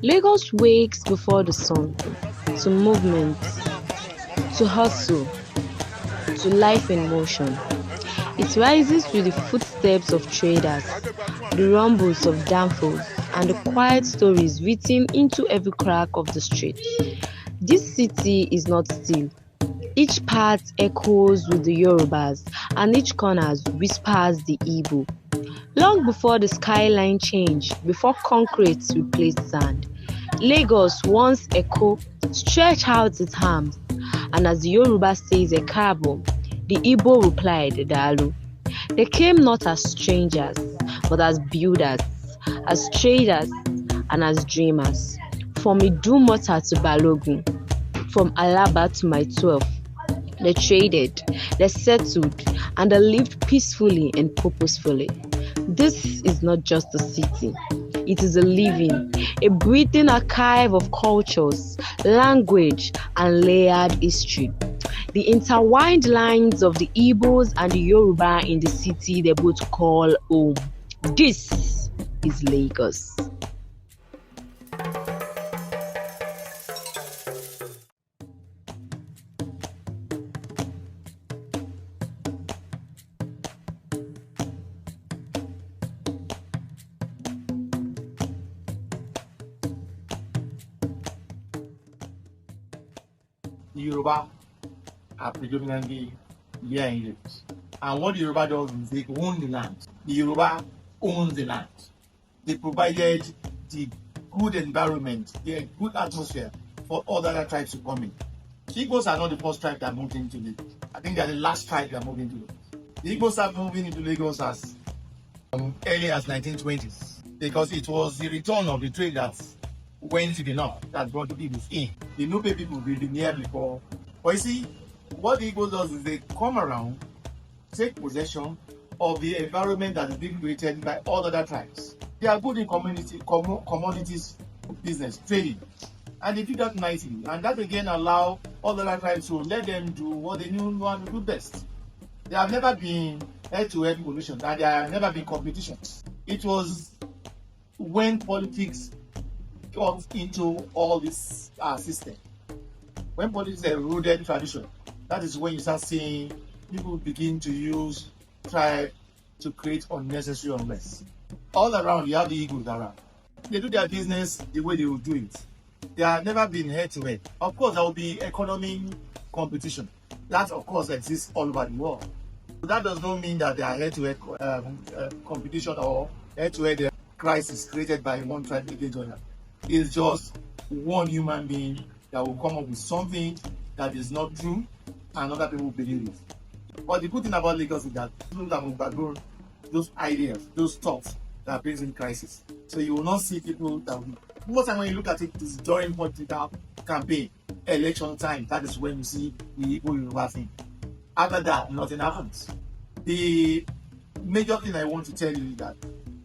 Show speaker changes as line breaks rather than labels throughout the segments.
Lagos wakes before the sun, to movement, to hustle, to life in motion. It rises with the footsteps of traders, the rumbles of danfos, and the quiet stories written into every crack of the street. This city is not still. Each part echoes with the Yorubas, and each corner whispers the Igbo. Long before the skyline changed, before concrete replaced sand, Lagos once echo stretched out its arms, and as the Yoruba says Ekabo, the Igbo replied Dalu. They came not as strangers, but as builders, as traders, and as dreamers. From Idumota to Balogun, from Alaba to my 12, they traded, they settled, and they lived peacefully and purposefully. This is not just a city. It is a living, a breathing archive of cultures, language, and layered history. The intertwined lines of the Igbos and the Yoruba in the city they both call home. This is Lagos.
The Yoruba are predominantly here in Lagos. And what the Yoruba does is they own the land. The Yoruba owns the land. They provided the good environment, the good atmosphere for all the other tribes to come in. The Igbos are not the first tribe that moved into Lagos. I think they are the last tribe that moved into Lagos. The Igbos started moving into Lagos as early as 1920s because it was the return of the trade that went to the north that brought the Igbos in. The Nupe people were here before. But you see, what the Igbos does is they come around, take possession of the environment that is being created by all other tribes. They are good in commodities business, trading. And they do that nicely. And that again allow all other tribes to let them do what they knew how to do best. There have never been head-to-head collision and there have never been competition. It was when politics got into all this system. When politics eroded tradition, that is when you start seeing people begin to use tribe to create unnecessary unrest. All around, you have the Eagles around. They do their business the way they will do it. They have never been head-to-head. Of course, there will be economic competition. That, of course, exists all over the world. But that does not mean that they are head-to-head competition or head-to-head crisis created by one tribe against another. It's just one human being that will come up with something that is not true and other people believe it. But the good thing about Lagos is that people that will background those ideas, those thoughts that brings in crisis. So you will not see people that will, most time when you look at it, it is during political campaign, election time, that is when you see the Igbo-Yoruba thing. After that, nothing happens. The major thing I want to tell you is that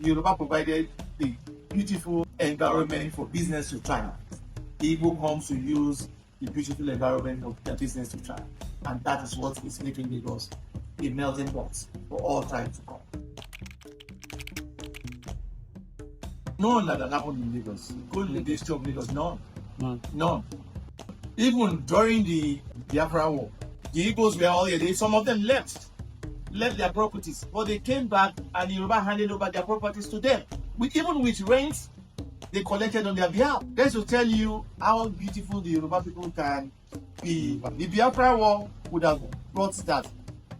Yoruba provided the beautiful environment for business to thrive. The Igbo comes to use the beautiful environment of their business to thrive. And that is what is making Lagos a melting pot for all tribes to come. None that happened in Lagos, including the history of Lagos, none. Even during the Biafra War, the Igbos were all here. Some of them left their properties, but they came back and the Yoruba handed over their properties to them. Even with rent, they collected on their behalf. That's to tell you how beautiful the Yoruba people can be. The Biafra War would have brought that.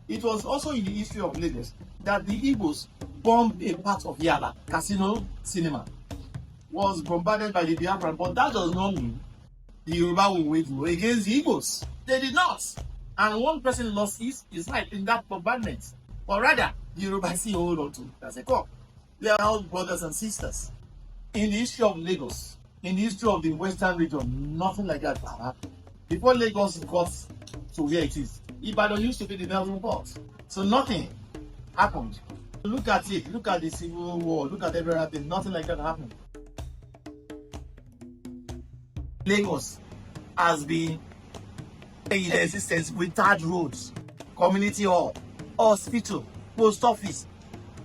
It was also in the history of Lagos that the Igbos bombed a part of Yaba, Casino Cinema, was bombarded by the Biafran, but that does not mean the Yoruba will wage war against the Igbos. They did not. And one person lost his life in that bombardment. But rather, the Yoruba still hold on to as a core. They are all brothers and sisters. In the history of Lagos, in the history of the Western region, nothing like that happened. Before Lagos got to where it is, Ibadan used to be the melting pot. So nothing happened. Look at it, look at the Civil War, look at everything, nothing like that happened. Lagos has been in existence without roads, community hall, hospital, post office,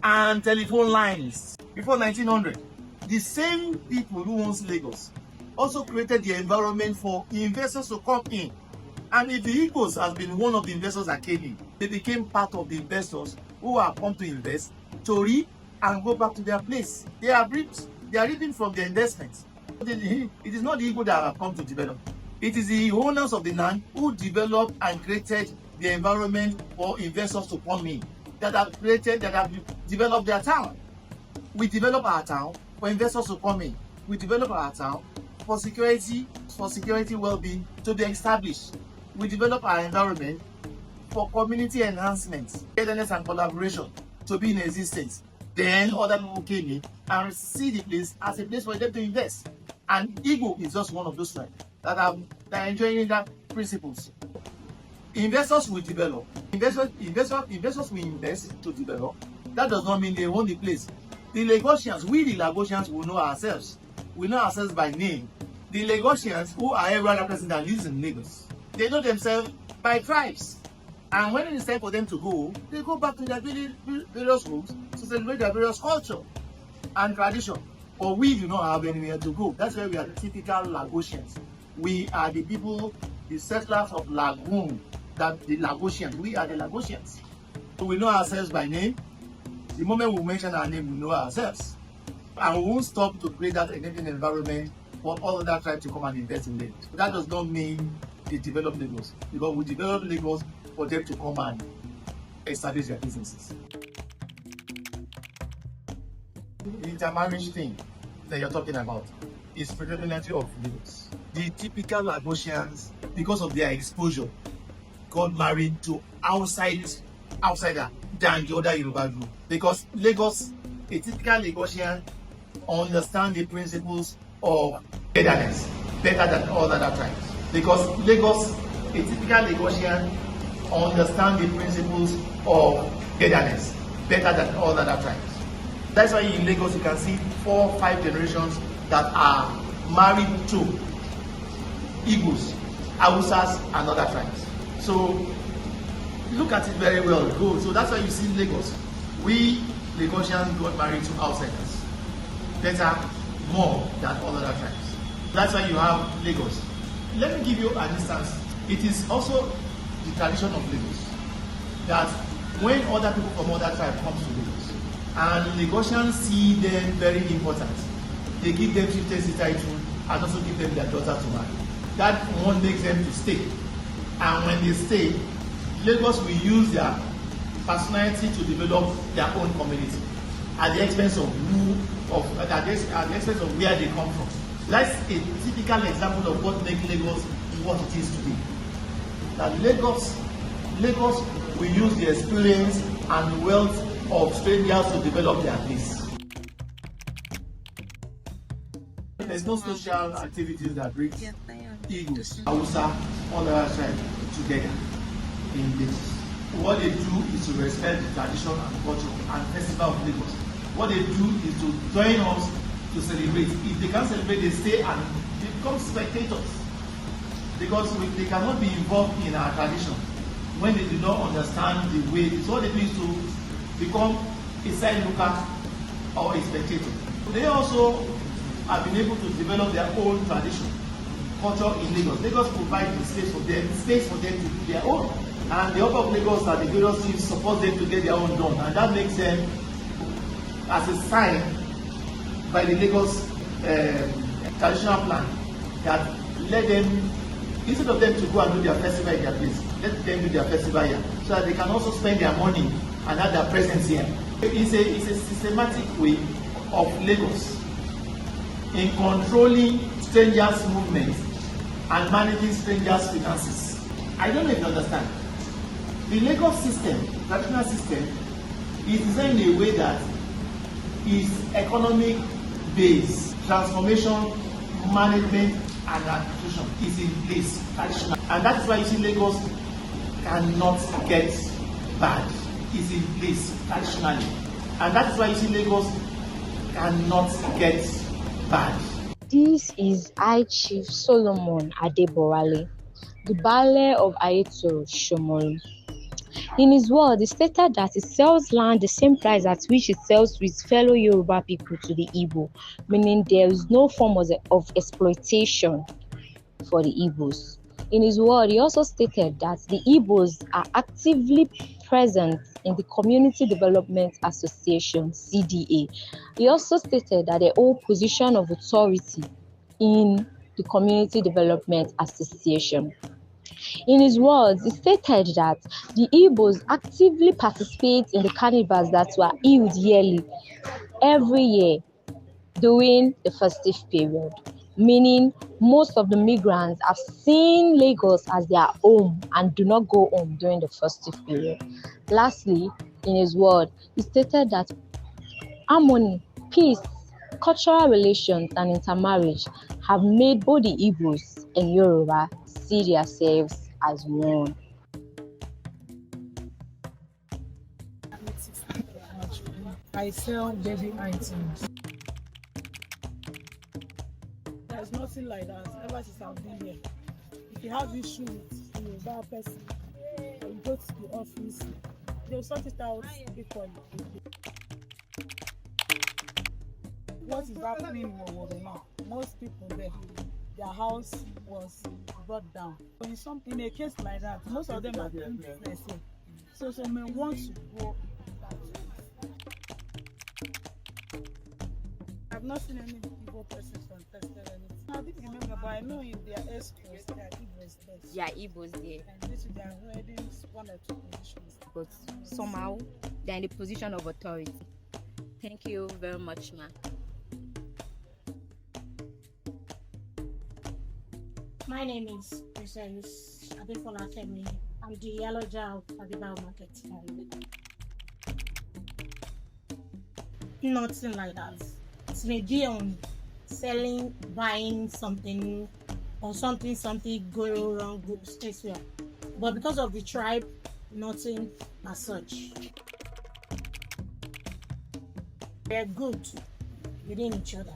and telephone lines. Before 1900, the same people who owns Lagos also created the environment for investors to come in. And if the Igbos has been one of the investors that came in, they became part of the investors who have come to invest, to reap and go back to their place. They are reaping from their investments. It is not the Igbo that have come to develop. It is the owners of the land who developed and created the environment for investors to come in, that have developed their town. We develop our town for investors to come in. We develop our town for security well-being to be established. We develop our environment for community enhancement, togetherness and collaboration to be in existence. Then other people came in and see the place as a place for them to invest. And Igbo is just one of those tribes that are enjoying that principles. Investors will develop. Investors will invest to develop. That does not mean they own the place. The Lagosians, we the Lagosians will know ourselves. We know ourselves by name. The Lagosians, who are every other person that lives in Lagos, they know themselves by tribes. And when it is time for them to go, they go back to their various homes to celebrate their various culture and tradition. But we do not have anywhere to go. That's why we are the typical Lagosians. We are the people, the settlers of Lagoon, that the Lagosians. We are the Lagosians. So we know ourselves by name. The moment we mention our name, we know ourselves. And we won't stop to create that enabling environment for all other tribes to come and invest in Lagos. That does not mean they develop Lagos, because we develop Lagos for them to come and establish their businesses. The intermarriage thing that you're talking about is predominantly of Lagos. The typical Lagosians, because of their exposure, got married to outsider than the other Yoruba group. Because Lagos, a typical Lagosian, understand the principles of togetherness better than all other tribes. Because Lagos, a typical Lagosian, understand the principles of togetherness better than all other tribes. That's why in Lagos you can see 4 or 5 generations that are married to Igbos, Hausas, and other tribes. So look at it very well. So that's why you see Lagos. We Lagosians got married to outsiders better, more than all other tribes. That's why you have Lagos. Let me give you an instance. It is also the tradition of Lagos that when other people from other tribes come to Lagos and Lagosians see them very important, they give them chieftaincy title and also give them their daughter to marry. That one makes them to stay. And when they stay, Lagos will use their personality to develop their own community at the expense of at the expense of where they come from. That's a typical example of what makes Lagos what it is today. That Lagos will use the experience and the wealth of strangers to develop their place. There's no social activities that bring Igbos, Hausa, all other tribes together in this. What they do is to respect the tradition and culture and festival of Lagos. What they do is to join us to celebrate. If they can't celebrate, they stay and they become spectators. Because they cannot be involved in our tradition when they do not understand the way. So what they do is to become a side looker or a spectator. They also have been able to develop their own tradition, culture in Lagos. Lagos provides the space for them to do their own. And the upper of Lagos and the various chiefs support them to get their own done. And that makes them, as a sign by the Lagos traditional plan, that let them, instead of them to go and do their festival in their place, let them do their festival here, so that they can also spend their money and have their presence here. It's a systematic way of Lagos in controlling strangers' movements and managing strangers' finances. I don't know if you understand. The Lagos system, traditional system, is designed in a way that is economic based. Transformation, management, and administration is in place traditional. And that's why you see Lagos cannot get bad. It's in place traditionally. And that's why you see Lagos cannot get bad.
This is High Chief Solomon Adeborale, the Baale of Ayetoro Shomolu. In his words, he stated that he sells land the same price at which he sells to his fellow Yoruba people to the Igbo, meaning there is no form of exploitation for the Igbos. In his word, he also stated that the Igbos are actively present in the Community Development Association (CDA). He also stated that they hold position of authority in the Community Development Association. In his words, he stated that the Igbos actively participate in the carnivals that were held yearly, every year, during the festive period, meaning most of the migrants have seen Lagos as their home and do not go home during the festive period. Lastly, in his word, he stated that harmony, peace, cultural relations, and intermarriage have made both the Igbos and Yoruba see themselves as one.
I sell baby items. There's nothing like that ever since I've been here. If you have issue with a Yoruba person, or you go to the office, they'll sort it out equally. What is happening in Owerri now? Most people there, their house was brought down. But in a case like that, most of them are doing business here. So some may want to go. I've not seen any Igbo persons contested anything. I didn't remember, but I know in their escorts, there are Igbos there.
Yeah, Igbos there.
And this they are holding one or two positions.
But somehow they're in the position of authority. Thank you very much, ma.
My name is Princess Adefola Femi. I'm the yellow of Adibao Market. Nothing like that. It may be on selling, buying something, or something go wrong, go straight well. But because of the tribe, nothing as such. We're good within each other.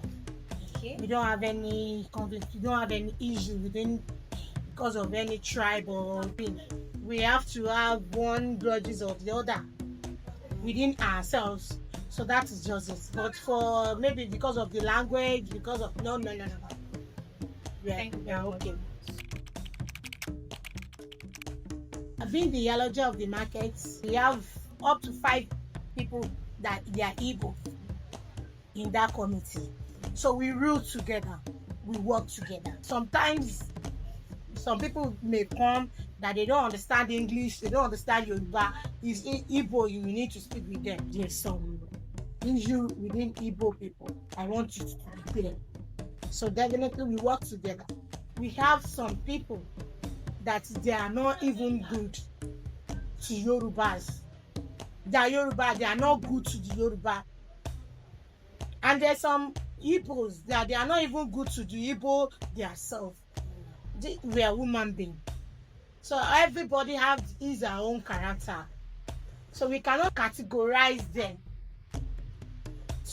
Okay. We don't have any conflict. We don't have any issue within because of any tribe or thing. We have to have one grudges of the other within ourselves. So that is just it. But for maybe because of the language, because of no. Yeah, okay. I've been the yellow of the market. We have up to 5 people that they are Igbo in that committee. So we rule together, we work together. Sometimes some people may come that they don't understand English, they don't understand Yoruba. It's Igbo, you need to speak with them. There's some issue within Igbo people. I want you to be there. So definitely we work together. We have some people that they are not even good to Yorubas. They are Yoruba, they are not good to the Yoruba. And there's some Igbos that they are not even good to the Igbo themselves. We are human beings. So everybody has his or her own character. So we cannot categorize them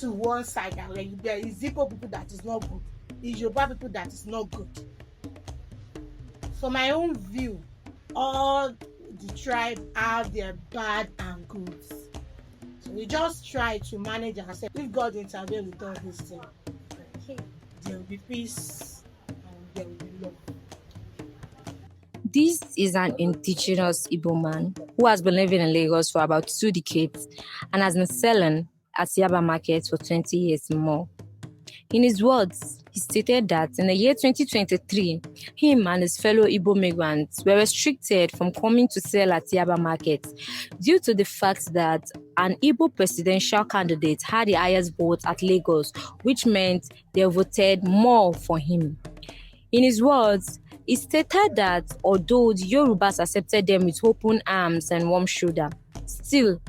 to one side. And there is Igbo people that is not good. There's Yoruba people that is not good. For my own view, all the tribe have their bad and goods. So we just try to manage ourselves. If God intervenes with all this thing, there will be peace and there will be love.
This is an indigenous Igbo man who has been living in Lagos for about 2 decades and has been selling at Yaba Market for 20 years more. In his words, he stated that in the year 2023, him and his fellow Igbo migrants were restricted from coming to sell at Yaba Market due to the fact that an Igbo presidential candidate had the highest vote at Lagos, which meant they voted more for him. In his words, he stated that although the Yorubas accepted them with open arms and warm shoulder, still,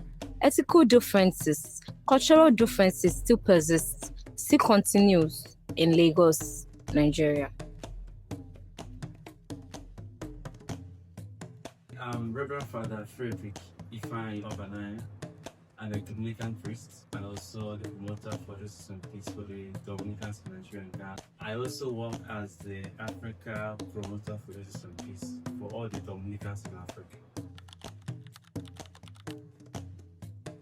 ethical differences, cultural differences still persist, still continues in Lagos, Nigeria.
I'm Reverend Father Frederick Ifeanyi Obanaya. I'm a Dominican priest and also the promoter for Justice and Peace for the Dominicans in Nigeria and Ghana. I also work as the Africa promoter for Justice and Peace for all the Dominicans in Africa.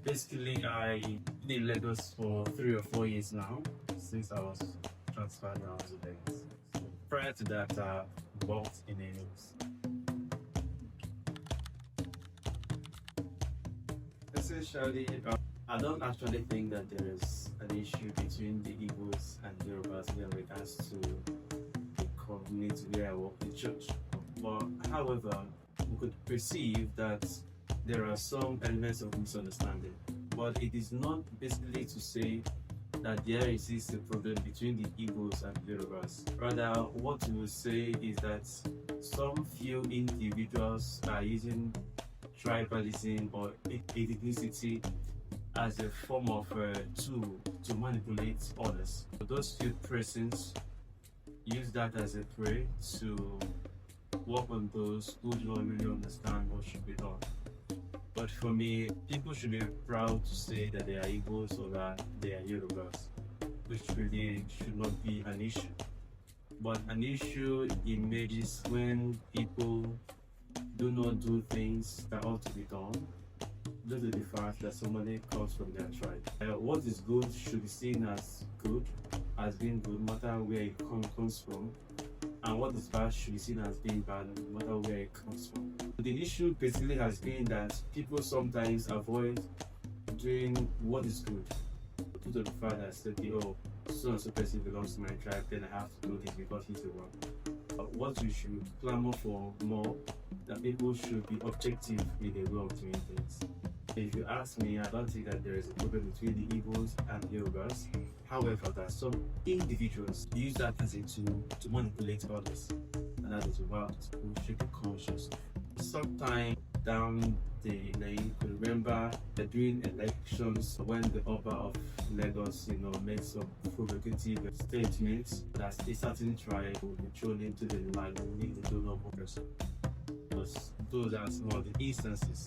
Basically, I been in Lagos for 3 or 4 years now, since I was transferred down to Lagos. So prior to that, I worked in a essentially, I don't actually think that there is an issue between the Igbos and Yorubas in regards to the community where I work in church. But however, we could perceive that there are some elements of misunderstanding. But it is not basically to say that there exists a problem between the Igbos and Yorubas. Rather, what we will say is that some few individuals are using tribalism or ethnicity as a form of tool to manipulate others. Those few persons use that as a prey to work on those who do not really understand what should be done. But for me, people should be proud to say that they are Igbos or that they are Yorubas, which really should not be an issue. But an issue emerges when people do not do things that ought to be done due to the fact that somebody comes from their tribe. What is good should be seen as good, as being good, no matter where it comes from. And what is bad should be seen as being bad, no matter where it comes from. The issue basically has been that people sometimes avoid doing what is good due to the fact that say, oh, so and so person belongs to my tribe, then I have to do this because he's the one. What we should clamor for more, that people should be objective in their way of doing things. If you ask me, I don't think that there is a problem between the Igbos and Yorubas. However, that some individuals use that as a tool to manipulate others, and that is what we should be conscious of. Sometime down the line, you could remember during elections when the Oba of Lagos, made some provocative statements that a certain tribe will be thrown into the line and need the donor person. Those are some of the instances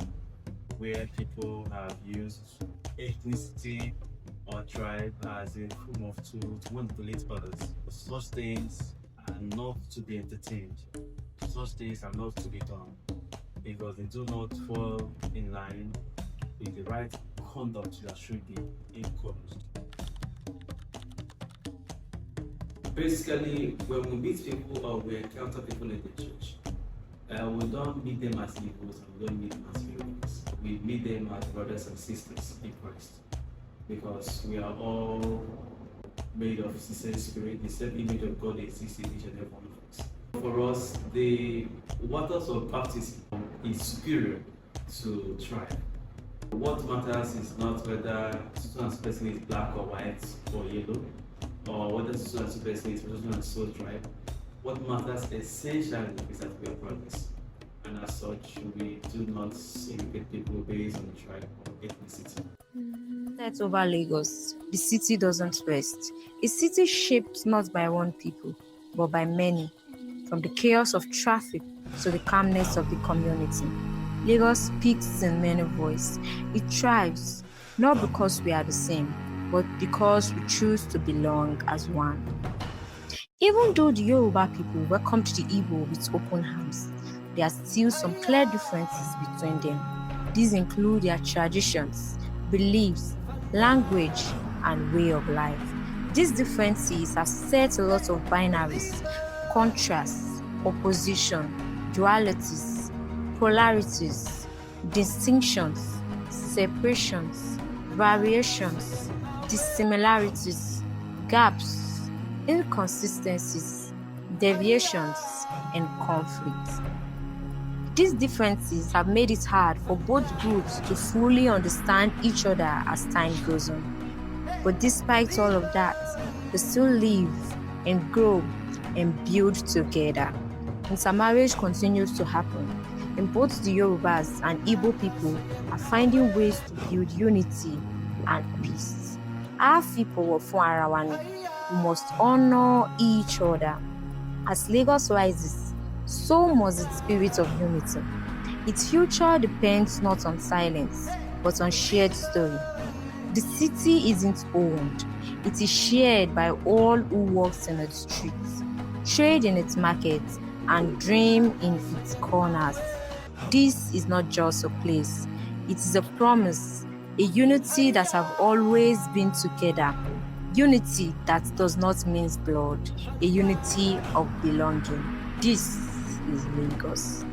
where people have used ethnicity or tribe as a form of tool to manipulate others. Such things are not to be entertained. Such things are not to be done because they do not fall in line with the right conduct that should be encouraged. Basically, when we meet people or we encounter people in the church, we don't meet them as equals and we don't meet them as heroes. We meet them as brothers and sisters in Christ because we are all made of the same spirit, the same image of God exists in each and every one of us. For us, the waters of baptism is superior to tribe. What matters is not whether someone's person is black or white or yellow, or whether someone's person is from and so tribe. What matters essentially is that we are brothers, and as such, we do not segregate people based on tribe or ethnicity.
That's over Lagos. The city doesn't rest. A city shaped not by one people, but by many, from the chaos of traffic to the calmness of the community. Lagos speaks in many voices. It thrives, not because we are the same, but because we choose to belong as one. Even though the Yoruba people welcomed the Igbo with open arms, there are still some clear differences between them. These include their traditions, beliefs, language, and way of life. These differences have set a lot of binaries, contrasts, opposition, dualities, polarities, distinctions, separations, variations, dissimilarities, gaps, inconsistencies, deviations, and conflict. These differences have made it hard for both groups to fully understand each other as time goes on. But despite all of that, they still live and grow and build together. Intermarriage continues to happen, and both the Yorubas and Igbo people are finding ways to build unity and peace. Our people fún ara wa ni. We must honor each other. As Lagos rises, so must its spirit of unity. Its future depends not on silence, but on shared story. The city isn't owned. It is shared by all who walk in its streets, trade in its markets, and dream in its corners. This is not just a place. It is a promise a unity that have always been together, unity that does not mean blood, a unity of belonging. This is Lagos.